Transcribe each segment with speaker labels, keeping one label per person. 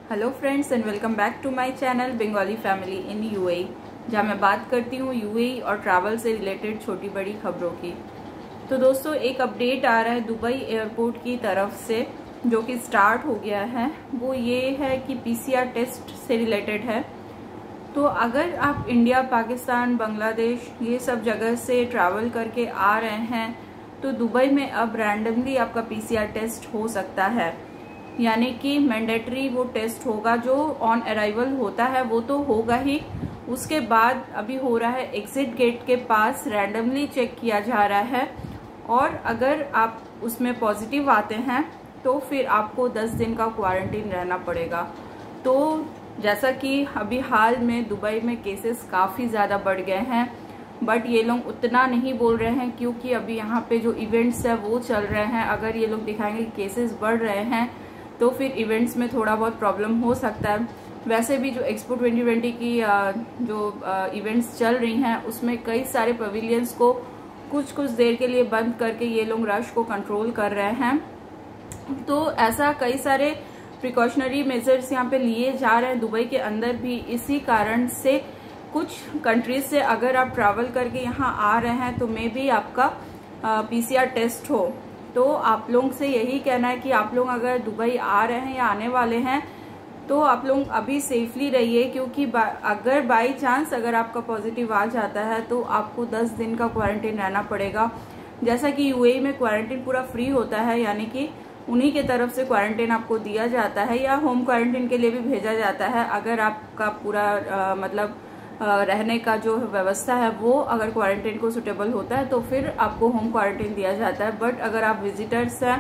Speaker 1: Hello friends and welcome back to my channel Bengali family in UAE, जहाँ मैं बात करती हूँ यूएई और ट्रैवल से रिलेटेड छोटी बड़ी खबरों की। तो दोस्तों, एक अपडेट आ रहा है दुबई एयरपोर्ट की तरफ से जो कि स्टार्ट हो गया है। वो ये है कि पीसीआर टेस्ट से रिलेटेड है। तो अगर आप इंडिया, पाकिस्तान, बांग्लादेश ये सब जगह से ट्रैवल करके आ रहे हैं तो दुबई में अब रैंडमली आपका पीसीआर टेस्ट हो सकता है। यानी कि मैंडेटरी वो टेस्ट होगा जो ऑन अराइवल होता है, वो तो होगा ही। उसके बाद अभी हो रहा है एग्जिट गेट के पास रैंडमली चेक किया जा रहा है, और अगर आप उसमें पॉजिटिव आते हैं तो फिर आपको 10 दिन का क्वारंटीन रहना पड़ेगा। तो जैसा कि अभी हाल में दुबई में केसेस काफ़ी ज़्यादा बढ़ गए हैं, बट ये लोग उतना नहीं बोल रहे हैं क्योंकि अभी यहाँ पे जो इवेंट्स है वो चल रहे हैं। अगर ये लोग दिखाएंगे कि केसेस बढ़ रहे हैं तो फिर इवेंट्स में थोड़ा बहुत प्रॉब्लम हो सकता है। वैसे भी जो एक्सपो 2020 की जो इवेंट्स चल रही हैं उसमें कई सारे पवेलियंस को कुछ देर के लिए बंद करके ये लोग रश को कंट्रोल कर रहे हैं। तो ऐसा कई सारे प्रिकॉशनरी मेजर्स यहाँ पे लिए जा रहे हैं दुबई के अंदर भी। इसी कारण से कुछ कंट्रीज से अगर आप ट्रैवल करके यहाँ आ रहे हैं तो मे बी आपका पीसीआर टेस्ट हो। तो आप लोग से यही कहना है कि आप लोग अगर दुबई आ रहे हैं या आने वाले हैं तो आप लोग अभी सेफली रहिए, क्योंकि अगर बाई चांस अगर आपका पॉजिटिव आ जाता है तो आपको 10 दिन का क्वारंटीन रहना पड़ेगा। जैसा कि यूएई में क्वारंटीन पूरा फ्री होता है, यानी कि उन्हीं के तरफ से क्वारंटीन आपको दिया जाता है या होम क्वारंटीन के लिए भी भेजा जाता है। अगर आपका पूरा मतलब रहने का जो व्यवस्था है वो अगर क्वारंटीन को सुटेबल होता है तो फिर आपको होम क्वारंटीन दिया जाता है। बट अगर आप विजिटर्स हैं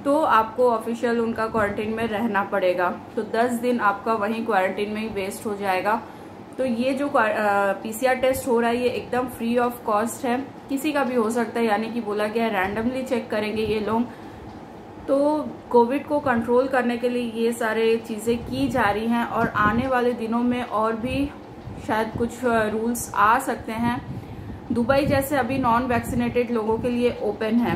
Speaker 1: तो आपको ऑफिशियल उनका क्वारंटीन में रहना पड़ेगा। तो 10 दिन आपका वहीं क्वारंटीन में ही वेस्ट हो जाएगा। तो ये जो पीसीआर टेस्ट हो रहा है ये एकदम फ्री ऑफ कॉस्ट है, किसी का भी हो सकता है। यानी कि बोला गया है रैंडमली चेक करेंगे ये लोग। तो कोविड को कंट्रोल करने के लिए ये सारे चीज़ें की जा रही हैं, और आने वाले दिनों में और भी शायद कुछ रूल्स आ सकते हैं। दुबई जैसे अभी नॉन वैक्सीनेटेड लोगों के लिए ओपन है,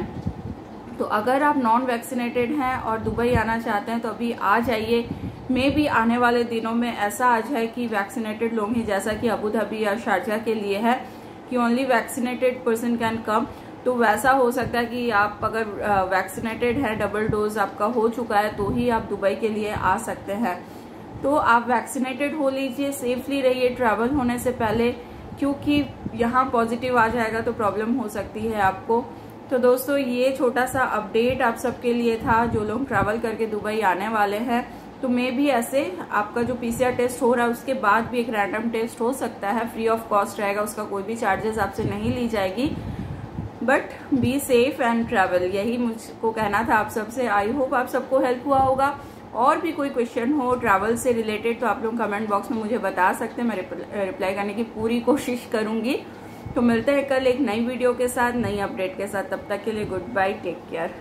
Speaker 1: तो अगर आप नॉन वैक्सीनेटेड हैं और दुबई आना चाहते हैं तो अभी आ जाइए। मे भी आने वाले दिनों में ऐसा आ जाए कि वैक्सीनेटेड लोग ही, जैसा कि अबू धाबी या शारजा के लिए है कि only vaccinated person can come, तो वैसा हो सकता है कि आप अगर वैक्सीनेटेड है, डबल डोज आपका हो चुका है, तो ही आप दुबई के लिए आ सकते हैं। तो आप वैक्सीनेटेड हो लीजिए, सेफली रहिए ट्रैवल होने से पहले, क्योंकि यहाँ पॉजिटिव आ जाएगा तो प्रॉब्लम हो सकती है आपको। तो दोस्तों, ये छोटा सा अपडेट आप सबके लिए था जो लोग ट्रैवल करके दुबई आने वाले हैं। तो मे भी ऐसे आपका जो पीसीआर टेस्ट हो रहा है उसके बाद भी एक रैंडम टेस्ट हो सकता है, फ्री ऑफ कॉस्ट रहेगा, उसका कोई भी चार्जेस आपसे नहीं ली जाएगी। But be safe and travel, यही मुझको कहना था आप सबसे। आई होप आप सबको हेल्प हुआ होगा। और भी कोई क्वेश्चन हो ट्रैवल से रिलेटेड तो आप लोग कमेंट बॉक्स में मुझे बता सकते हैं, मैं रिप्लाई करने की पूरी कोशिश करूंगी। तो मिलते हैं कल एक नई वीडियो के साथ, नई अपडेट के साथ। तब तक के लिए गुड बाय, टेक केयर।